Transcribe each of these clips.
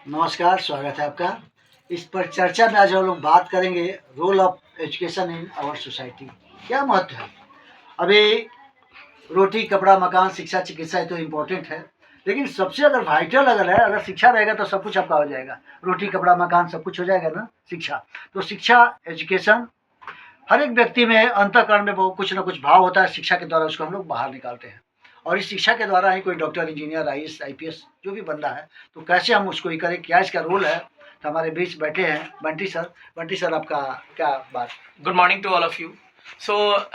नमस्कार, स्वागत है आपका। इस पर चर्चा में आज हम लोग बात करेंगे role of education in our society. क्या महत्व है? अभी रोटी, कपड़ा, मकान, शिक्षा, चिकित्सा ये तो इम्पोर्टेंट है, लेकिन सबसे अगर वाइटल अगर शिक्षा रहेगा तो सब कुछ आपका हो जाएगा। रोटी, कपड़ा, मकान सब कुछ हो जाएगा ना, शिक्षा। तो शिक्षा, एजुकेशन, हर एक व्यक्ति में अंतःकरण में वो कुछ ना कुछ भाव होता है, शिक्षा के द्वारा उसको हम लोग बाहर निकालते हैं। और इस शिक्षा के द्वारा ही कोई डॉक्टर, इंजीनियर, आईएएस, आईपीएस जो भी बनना है, तो कैसे हम उसको ये करें, क्या इसका रोल है। तो हमारे बीच बैठे हैं बंटी सर। बंटी सर, आपका क्या बात? Good morning to all of you.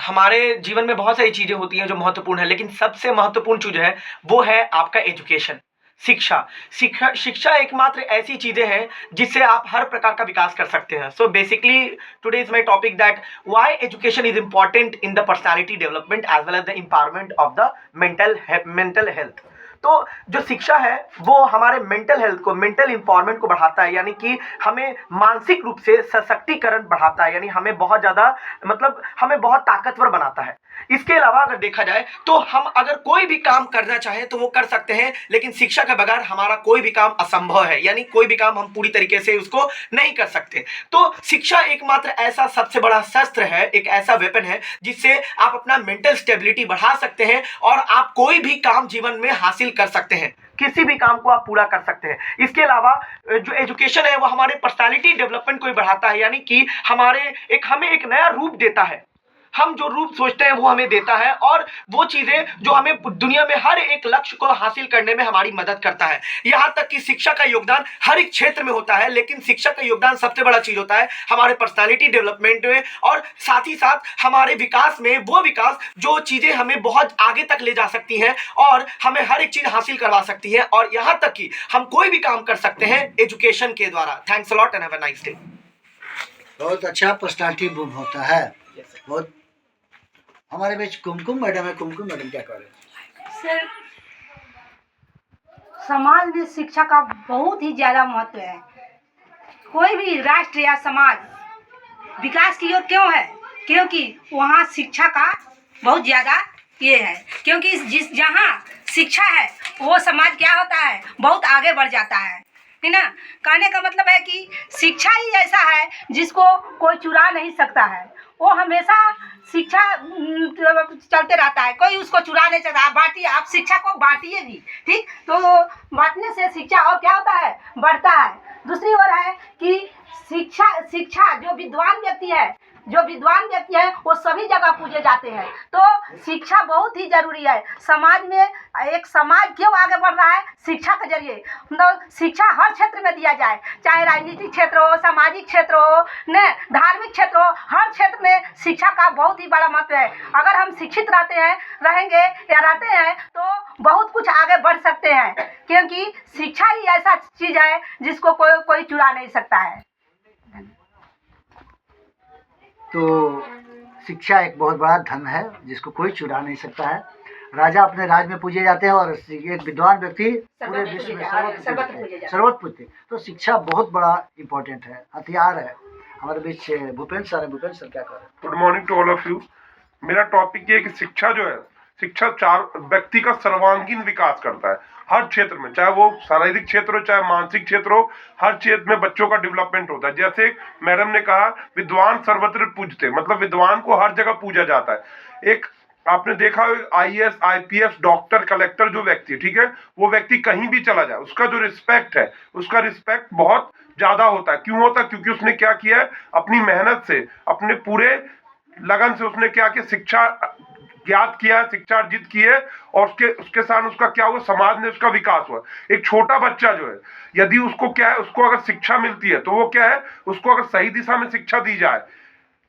हमारे जीवन में बहुत सारी चीज़ें होती हैं जो महत्वपूर्ण है, लेकिन सबसे महत्वपूर्ण चीज़ है वो है आपका एजुकेशन, शिक्षा। शिक्षा एकमात्र ऐसी चीज़ें हैं जिससे आप हर प्रकार का विकास कर सकते हैं। So basically today is my topic that why education is important in the personality development as well as the empowerment of the mental health. तो जो शिक्षा है वो हमारे मेंटल हेल्थ को, मेंटल इंपॉवरमेंट को बढ़ाता है, यानी कि हमें मानसिक रूप से सशक्तिकरण बढ़ाता है, यानी हमें बहुत ज़्यादा हमें बहुत ताकतवर बनाता है। इसके अलावा अगर देखा जाए तो हम अगर कोई भी काम करना चाहें तो वो कर सकते हैं, लेकिन शिक्षा के बगैर हमारा कोई भी काम असंभव है, यानी कोई भी काम हम पूरी तरीके से उसको नहीं कर सकते। तो शिक्षा एकमात्र ऐसा सबसे बड़ा शस्त्र है, एक ऐसा वेपन है जिससे आप अपना मेंटल स्टेबिलिटी बढ़ा सकते हैं और आप कोई भी काम जीवन में हासिल कर सकते हैं, किसी भी काम को आप पूरा कर सकते हैं। इसके अलावा जो एजुकेशन है वो हमारे पर्सनालिटी डेवलपमेंट को भी बढ़ाता है, यानी कि हमें एक नया रूप देता है। हम जो रूप सोचते हैं वो हमें देता है, और वो चीजें जो हमें दुनिया में हर एक लक्ष्य को हासिल करने में हमारी मदद करता है। यहाँ तक कि शिक्षा का योगदान हर एक क्षेत्र में होता है, लेकिन शिक्षा का योगदान सबसे बड़ा चीज होता है हमारे पर्सनालिटी डेवलपमेंट में, और साथ ही साथ हमारे विकास में, वो विकास जो चीजें हमें बहुत आगे तक ले जा सकती हैं और हमें हर एक चीज हासिल करवा सकती है। और यहाँ तक कि हम कोई भी काम कर सकते हैं एजुकेशन के द्वारा। Thanks a lot and have a nice day. बहुत अच्छा पर्सनालिटी बूम होता है। बहुत। हमारे बीच कुमकुम मैडम है। कुमकुम मैडम क्या कह रहे हैं? सर, समाज में शिक्षा का बहुत ही ज़्यादा महत्व है। कोई भी राष्ट्र या समाज विकास की ओर क्यों है? क्योंकि वहाँ शिक्षा का बहुत ज़्यादा ये है। क्योंकि जहाँ शिक्षा है वो समाज क्या होता है, बहुत आगे बढ़ जाता है ना। कहने का मतलब है कि शिक्षा ही ऐसा है जिसको कोई चुरा नहीं सकता है। वो हमेशा शिक्षा चलते रहता है, कोई उसको चुरा नहीं सकता। आप बांटिए, आप शिक्षा को बांटिए भी, ठीक। तो बांटने से शिक्षा और क्या होता है, बढ़ता है। दूसरी ओर है कि शिक्षा जो विद्वान व्यक्ति है वो सभी जगह पूजे जाते हैं। तो शिक्षा बहुत ही जरूरी है समाज में। एक समाज क्यों आगे बढ़ रहा है? शिक्षा के जरिए। मतलब शिक्षा हर क्षेत्र में दिया जाए, चाहे राजनीतिक क्षेत्र हो, सामाजिक क्षेत्र हो, न धार्मिक क्षेत्र हो, हर क्षेत्र में शिक्षा का बहुत ही बड़ा महत्व है। अगर हम शिक्षित रहेंगे या रहते हैं तो बहुत कुछ आगे बढ़ सकते हैं, क्योंकि शिक्षा ही ऐसा चीज है जिसको कोई चुरा नहीं सकता है। तो शिक्षा एक बहुत बड़ा धन है जिसको कोई चुरा नहीं सकता है। राजा अपने राज में पूजे जाते हैं और एक विद्वान व्यक्ति पूरे विश्व में सर्वत्र पूजते। तो शिक्षा बहुत बड़ा इम्पोर्टेंट है, हथियार है। हमारे बीच भूपेंद्र सर है। भूपेंद्र सर क्या कर रहे हैं? Good morning to all of you. मेरा टॉपिक ये है कि शिक्षा जो है, शिक्षा चार व्यक्ति का सर्वांगीण विकास करता है हर क्षेत्र में, चाहे वो शारीरिक क्षेत्र हो चाहे मानसिक क्षेत्र हो, हर क्षेत्र में बच्चों का डेवलपमेंट होता है। जैसे मैडम ने कहा विद्वान सर्वत्र पूजते, मतलब विद्वान को हर जगह पूजा जाता है। एक आपने देखा आईएएस, आईपीएस, डॉक्टर, कलेक्टर जो व्यक्ति, ठीक है, वो व्यक्ति कहीं भी चला जाए उसका जो रिस्पेक्ट है, उसका रिस्पेक्ट बहुत ज्यादा होता है। क्यों होता है? क्योंकि उसने क्या किया है, अपनी मेहनत से, अपने पूरे लगन से उसने क्या किया, शिक्षा ज्ञात किया, शिक्षा अर्जित की है, और उसके साथ उसका क्या हुआ, समाज में उसका विकास हुआ। एक छोटा बच्चा जो है, यदि उसको क्या है, उसको अगर शिक्षा मिलती है तो वो क्या है, उसको अगर सही दिशा में शिक्षा दी जाए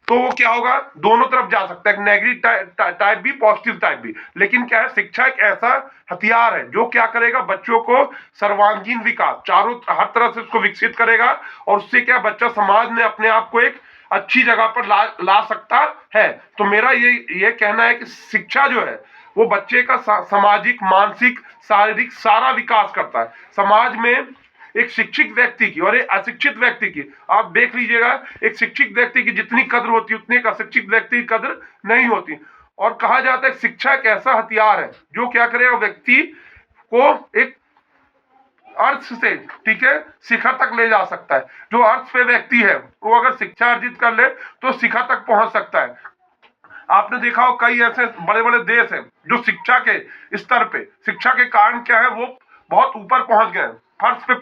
तो वो क्या होगा, दोनों तरफ जा सकता है, नेगेटिव टाइप भी, पॉजिटिव टाइप भी। लेकिन क्या है, शिक्षा एक ऐसा हथियार है जो क्या करेगा, बच्चों को सर्वांगीण विकास, चारों हर तरह से उसको विकसित करेगा, और उससे क्या बच्चा समाज में अपने आप को एक अच्छी जगह पर ला सकता है। तो मेरा ये कहना है कि शिक्षा जो है वो बच्चे का सामाजिक, मानसिक, शारीरिक सारा विकास करता है। समाज में एक शिक्षित व्यक्ति की और एक अशिक्षित व्यक्ति की, आप देख लीजिएगा, एक शिक्षित व्यक्ति की जितनी कद्र होती है उतनी एक अशिक्षित व्यक्ति की कद्र नहीं होती। और कहा जाता है शिक्षा एक ऐसा हथियार है जो क्या करेगा, व्यक्ति को एक अर्थ से, ठीक है, शिखर तक ले जा सकता है। जो अर्थ पे व्यक्ति है वो अगर शिक्षा अर्जित कर ले तो शिखर तक पहुंच सकता है। आपने देखा हो कई ऐसे बड़े बड़े देश हैं जो शिक्षा के स्तर पे, शिक्षा के कारण क्या है, वो बहुत ऊपर पहुंच गए, फर्श पे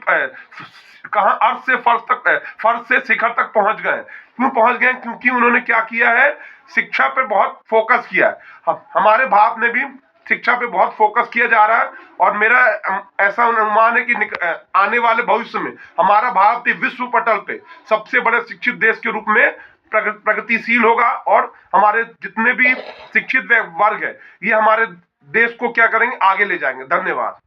कहा अर्थ से फर्श तक, फर्श से शिखर तक पहुंच गए। क्यों पहुंच गए? क्योंकि उन्होंने क्या किया है, शिक्षा पे बहुत फोकस किया है। हमारे भारत में भी शिक्षा पे बहुत फोकस किया जा रहा है और मेरा ऐसा अनुमान है कि आने वाले भविष्य में हमारा भारत विश्व पटल पे सबसे बड़े शिक्षित देश के रूप में प्रगतिशील होगा और हमारे जितने भी शिक्षित वर्ग है ये हमारे देश को क्या करेंगे, आगे ले जाएंगे। धन्यवाद।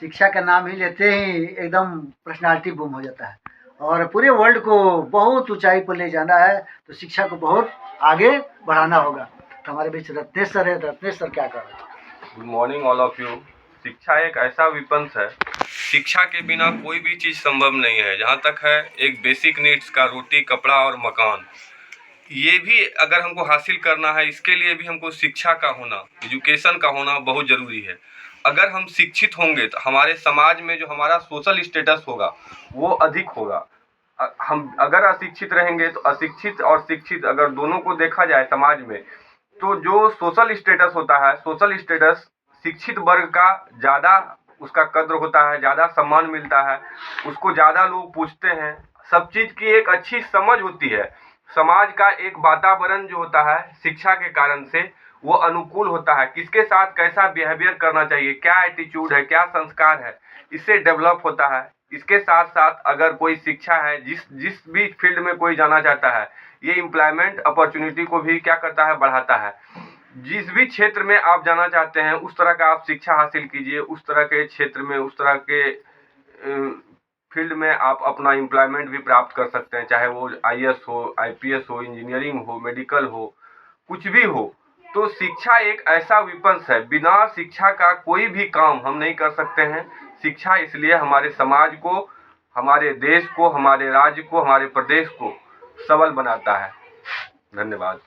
शिक्षा का नाम ही लेते ही एकदम पर्सनालिटी बूम हो जाता है और पूरे वर्ल्ड को बहुत ऊंचाई पर ले जाना है तो शिक्षा को बहुत आगे बढ़ाना होगा। तो हमारे बीच रत्नेश सर है। रत्नेश सर क्या कर रहे हैं? Good morning all of you. शिक्षा एक ऐसा विपन्स है, शिक्षा के बिना कोई भी चीज़ संभव नहीं है। जहाँ तक है एक बेसिक नीड्स का रोटी कपड़ा और मकान, ये भी अगर हमको हासिल करना है इसके लिए भी हमको शिक्षा का होना, एजुकेशन का होना बहुत ज़रूरी है। अगर हम शिक्षित होंगे तो हमारे समाज में जो हमारा सोशल स्टेटस होगा वो अधिक होगा। हम अगर अशिक्षित रहेंगे तो अशिक्षित और शिक्षित अगर दोनों को देखा जाए समाज में तो जो सोशल स्टेटस होता है, सोशल स्टेटस शिक्षित वर्ग का ज़्यादा उसका कद्र होता है, ज़्यादा सम्मान मिलता है, उसको ज़्यादा लोग पूछते हैं, सब चीज़ की एक अच्छी समझ होती है। समाज का एक वातावरण जो होता है शिक्षा के कारण से वो अनुकूल होता है, किसके साथ कैसा बिहेवियर करना चाहिए, क्या एटीट्यूड है, क्या संस्कार है, इससे डेवलप होता है। इसके साथ साथ अगर कोई शिक्षा है, जिस भी फील्ड में कोई जाना चाहता है, ये एम्प्लॉयमेंट अपॉर्चुनिटी को भी क्या करता है, बढ़ाता है। जिस भी क्षेत्र में आप जाना चाहते हैं उस तरह का आप शिक्षा हासिल कीजिए, उस तरह के क्षेत्र में, उस तरह के फील्ड में आप अपना एम्प्लॉयमेंट भी प्राप्त कर सकते हैं, चाहे वो IAS हो, IPS हो, इंजीनियरिंग हो, मेडिकल हो, कुछ भी हो। तो शिक्षा एक ऐसा विपन्स है, बिना शिक्षा का कोई भी काम हम नहीं कर सकते हैं। शिक्षा इसलिए हमारे समाज को, हमारे देश को, हमारे राज्य को, हमारे प्रदेश को सबल बनाता है। धन्यवाद।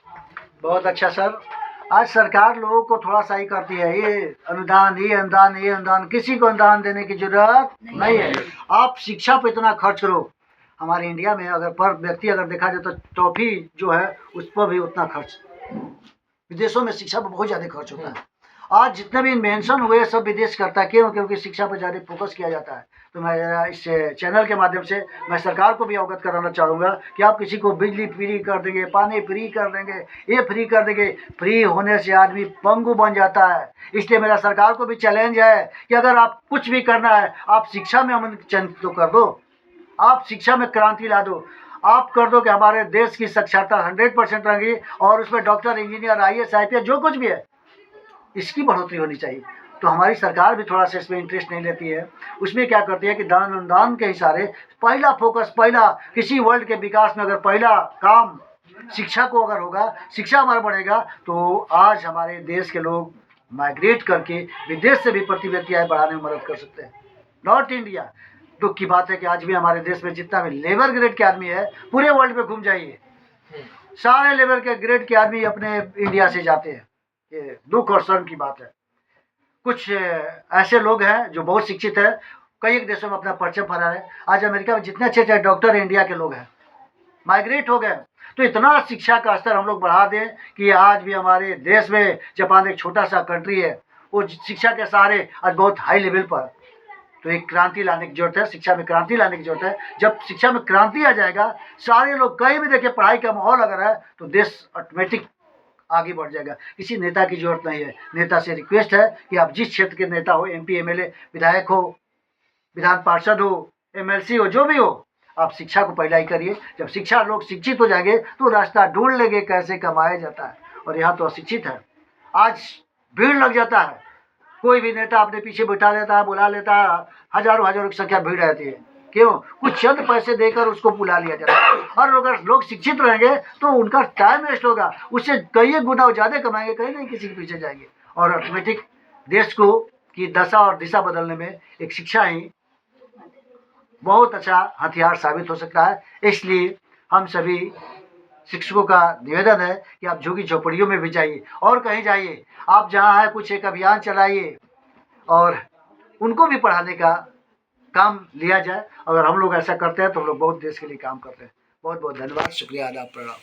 बहुत अच्छा सर। आज सरकार लोगों को थोड़ा सा ही करती है, ये अनुदान, ये अनुदान, ये अनुदान। किसी को अनुदान देने की जरूरत नहीं है। आप शिक्षा पे इतना खर्च करो। हमारे इंडिया में अगर पर व्यक्ति अगर देखा जाए तो टॉफी जो है उस पर भी उतना खर्च, विदेशों में शिक्षा पर बहुत ज़्यादा खर्च होता है। आज जितने भी इन्वेंशन हुए सब विदेश करता है। क्यों? क्योंकि शिक्षा पर ज़्यादा फोकस किया जाता है। तो मैं इस चैनल के माध्यम से मैं सरकार को भी अवगत कराना चाहूँगा कि आप किसी को बिजली फ्री कर देंगे, पानी फ्री कर देंगे, ये फ्री कर देंगे, फ्री होने से आदमी पंगु बन जाता है। इसलिए मेरा सरकार को भी चैलेंज है कि अगर आप कुछ भी करना है आप शिक्षा में अमन चयन तो कर दो, आप शिक्षा में क्रांति ला दो। आप कर दो कि हमारे देश की साक्षरता 100% रहेगी और उसमें डॉक्टर, इंजीनियर, IAS, IPS जो कुछ भी है इसकी बढ़ोतरी होनी चाहिए। तो हमारी सरकार भी थोड़ा सा इसमें इंटरेस्ट नहीं लेती है। उसमें क्या करती है कि दान अनुदान के इशारे पहला फोकस, पहला किसी वर्ल्ड के विकास में अगर पहला काम शिक्षा को अगर होगा, शिक्षा हमारा बढ़ेगा तो आज हमारे देश के लोग माइग्रेट करके विदेश से भी प्रति व्यक्ति आय बढ़ाने में मदद कर सकते हैं। नॉर्थ इंडिया, दुख की बात है कि आज भी हमारे देश में जितना भी लेबर ग्रेड के आदमी है, पूरे वर्ल्ड में घूम जाइए, सारे लेबर के ग्रेड के आदमी अपने इंडिया से जाते हैं। ये दुख और शर्म की बात है। कुछ ऐसे लोग हैं जो बहुत शिक्षित है, कई एक देशों में अपना परचम फहरा रहे हैं। आज अमेरिका में जितने अच्छे अच्छे डॉक्टर इंडिया के लोग हैं माइग्रेट हो गए। तो इतना शिक्षा का स्तर हम लोग बढ़ा दें कि आज भी हमारे देश में, जापान एक छोटा सा कंट्री है, वो शिक्षा के सहारे आज बहुत हाई लेवल पर। तो एक क्रांति लाने की जरूरत है, शिक्षा में क्रांति लाने की जरूरत है। जब शिक्षा में क्रांति आ जाएगा, सारे लोग कहीं भी देखे पढ़ाई का माहौल अगर है तो देश ऑटोमेटिक आगे बढ़ जाएगा। किसी नेता की जरूरत नहीं है। नेता से रिक्वेस्ट है कि आप जिस क्षेत्र के नेता हो, MP, MLA, विधायक हो, विधान पार्षद हो, MLC हो, जो भी हो, आप शिक्षा को पहला ही करिए। जब शिक्षा लोग शिक्षित हो जाएंगे तो रास्ता ढूंढ लेंगे कैसे कमाया जाता है। और यहाँ तो अशिक्षित है, आज भीड़ लग जाता है, कोई भी नेता अपने पीछे बिठा लेता है, बुला लेता है, हजारों हजारों की संख्या भीड़ रहती है। क्यों? कुछ चंद पैसे देकर उसको बुला लिया जाता है। और अगर लोग शिक्षित रहेंगे तो उनका टाइम वेस्ट होगा, उससे कई गुना ज़्यादा कमाएंगे, कहीं नहीं किसी के पीछे जाएंगे। और ऑटोमेटिक देश को की दशा और दिशा बदलने में एक शिक्षा ही बहुत अच्छा हथियार साबित हो सकता है। इसलिए हम सभी शिक्षकों का निवेदन है कि आप झुग्गी झोपड़ियों में भी जाइए और कहीं जाइए, आप जहाँ हैं कुछ एक अभियान चलाइए और उनको भी पढ़ाने का काम लिया जाए। अगर हम लोग ऐसा करते हैं तो हम लोग बहुत देश के लिए काम करते हैं। बहुत बहुत धन्यवाद, शुक्रिया, आदाब, प्रणाम।